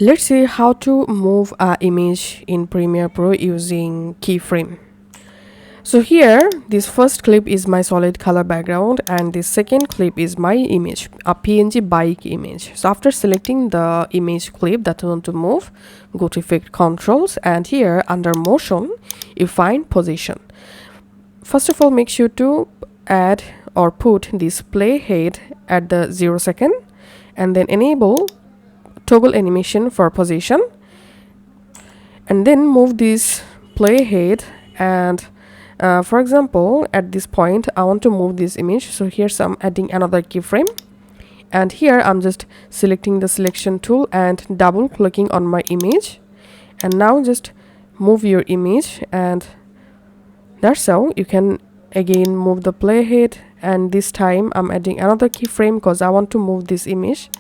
Let's see how to move an image in Premiere Pro using keyframe. So here, this first clip is my solid color background and the second clip is my image, a PNG bike image. So after selecting the image clip that I want to move, go to Effect Controls, and here under Motion, you find Position. First of all, make sure to add or put this playhead at the 0 second and then enable toggle animation for position, and then move this playhead and for example at this point I want to move this image, so here's I'm adding another keyframe, and here I'm just selecting the selection tool and double clicking on my image, and now just move your image, and that's how you can again move the playhead, and this time I'm adding another keyframe because I want to move this image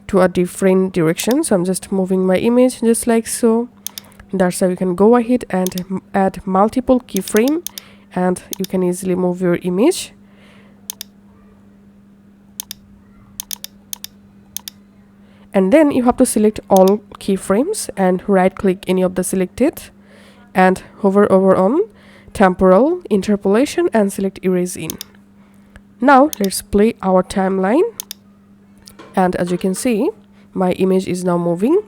to a different direction. So I'm just moving my image just like so. That's how you can go ahead and add multiple keyframe, and you can easily move your image. And then you have to select all keyframes and right click any of the selected and hover over on temporal interpolation and select erase in. Now let's play our timeline, and as you can see my image is now moving.